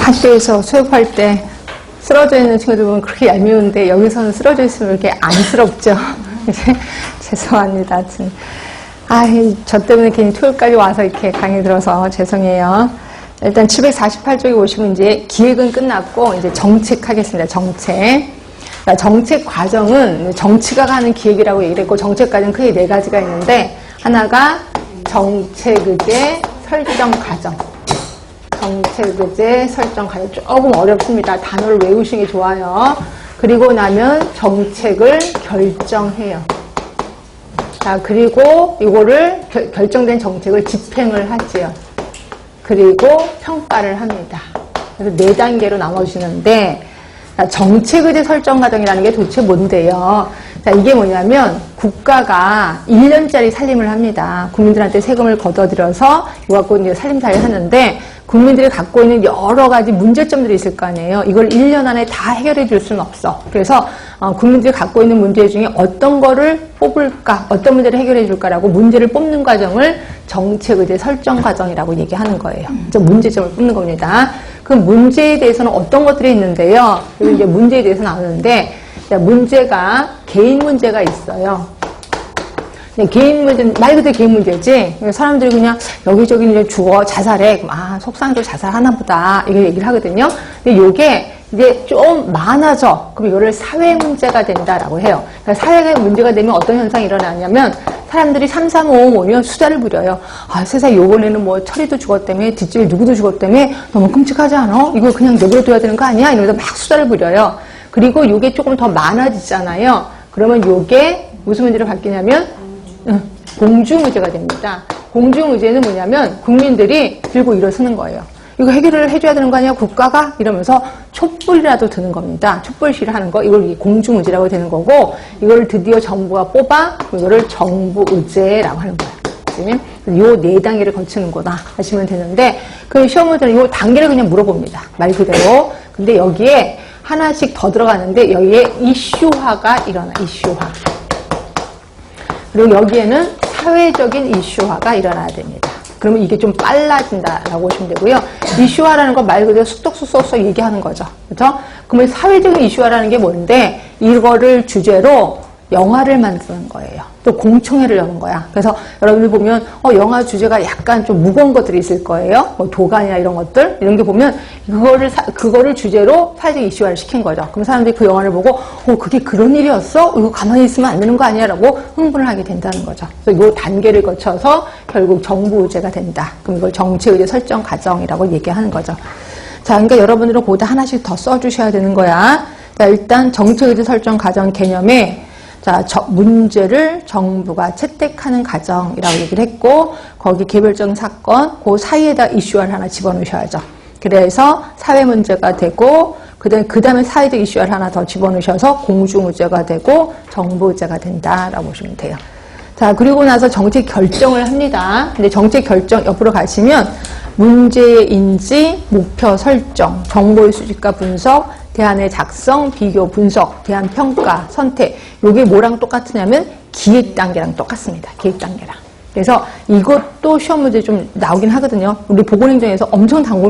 학교에서 수업할 때 쓰러져 있는 친구들 보면 그렇게 얄미운데 여기서는 쓰러져 있으면 이렇게 안쓰럽죠. 죄송합니다. 저 때문에 괜히 토요일까지 와서 이렇게 강의 들어서 죄송해요. 일단 748쪽에 보시면 이제 기획은 끝났고 이제 정책하겠습니다. 정책 과정은 정치가 하는 기획이라고 얘기를 했고 정책 과정은 크게 네 가지가 있는데 하나가 정책의제 설정 과정. 정책의제 설정 과정 조금 어렵습니다. 단어를 외우시는 게 좋아요. 그리고 나면 정책을 결정해요. 자, 그리고 이거를 결정된 정책을 집행을 하지요. 그리고 평가를 합니다. 그래서 4단계로 나눠지는데 정책의제 설정 과정이라는 게 도대체 뭔데요? 자, 이게 뭐냐면 국가가 1년짜리 살림을 합니다. 국민들한테 세금을 걷어들여서 이거 갖고 이제 살림살이를 하는데 국민들이 갖고 있는 여러 가지 문제점들이 있을 거 아니에요. 이걸 1년 안에 다 해결해 줄 수는 없어. 그래서 국민들이 갖고 있는 문제 중에 어떤 거를 뽑을까, 어떤 문제를 해결해 줄까라고 문제를 뽑는 과정을 정책의제 설정 과정이라고 얘기하는 거예요. 그래서 문제점을 뽑는 겁니다. 그 문제에 대해서는 어떤 것들이 있는데요. 그리고 이제 문제에 대해서 나오는데 문제가 개인 문제가 있어요. 개인 문제, 말 그대로 개인 문제지. 사람들이 그냥 여기저기 이제 죽어, 자살해. 속상해서 자살하나 보다. 이거 얘기를 하거든요. 근데 요게 이제 좀 많아져. 그럼 이거를 사회 문제가 된다라고 해요. 그러니까 사회가 문제가 되면 어떤 현상이 일어나냐면 사람들이 3, 4, 5, 5면 수다를 부려요. 세상에 요번에는 뭐 철이도 죽었다며, 뒷집에 누구도 죽었다며, 너무 끔찍하지 않아? 이거 그냥 내버려둬야 되는 거 아니야? 이러면서 막 수다를 부려요. 그리고 요게 조금 더 많아지잖아요. 그러면 요게 무슨 문제로 바뀌냐면 공중의제가 됩니다. 공중의제는 뭐냐면 국민들이 들고 일어서는 거예요. 이거 해결을 해줘야 되는 거 아니야? 국가가? 이러면서 촛불이라도 드는 겁니다. 촛불 시위를 하는 거. 이걸 공중의제라고 되는 거고 이걸 드디어 정부가 뽑아 이거를 정부의제라고 하는 거예요. 요 4단계를 거치는 거다 하시면 되는데 그 시험 문제는 요 단계를 그냥 물어봅니다. 말 그대로. 근데 여기에 하나씩 더 들어가는데 여기에 이슈화가 일어나. 이슈화. 그리고 여기에는 사회적인 이슈화가 일어나야 됩니다. 그러면 이게 좀 빨라진다라고 보시면 되고요. 이슈화라는 건 말 그대로 쑥덕쑥덕 얘기하는 거죠. 그렇죠? 그러면 사회적인 이슈화라는 게 뭔데 이거를 주제로 영화를 만드는 거예요. 또 공청회를 여는 거야. 그래서 여러분들 보면 영화 주제가 약간 좀 무거운 것들이 있을 거예요. 뭐 도가니나 이런 것들 이런 게 보면 그거를 주제로 사회적 이슈화를 시킨 거죠. 그럼 사람들이 그 영화를 보고 그게 그런 일이었어? 이거 가만히 있으면 안 되는 거 아니야?라고 흥분을 하게 된다는 거죠. 그래서 이 단계를 거쳐서 결국 정부의제가 된다. 그럼 이걸 정책의제 설정 과정이라고 얘기하는 거죠. 자, 그러니까 여러분들은 거기다 하나씩 더 써주셔야 되는 거야. 자, 일단 정책의제 설정 과정 개념에 문제를 정부가 채택하는 과정이라고 얘기를 했고 거기 개별적인 사건 그 사이에다 이슈화를 하나 집어넣으셔야죠. 그래서 사회 문제가 되고 그 다음에 사회적 이슈화를 하나 더 집어넣으셔서 공중의제가 되고 정부의제가 된다라고 보시면 돼요. 자, 그리고 나서 정책 결정을 합니다. 근데 정책 결정 옆으로 가시면 문제의 인지, 목표 설정, 정보의 수집과 분석, 대안의 작성, 비교, 분석, 대안 평가, 선택. 요게 뭐랑 똑같으냐면 기획 단계랑 똑같습니다. 기획 단계랑. 그래서 이것도 시험 문제 좀 나오긴 하거든요. 우리 보건행정에서 엄청 당고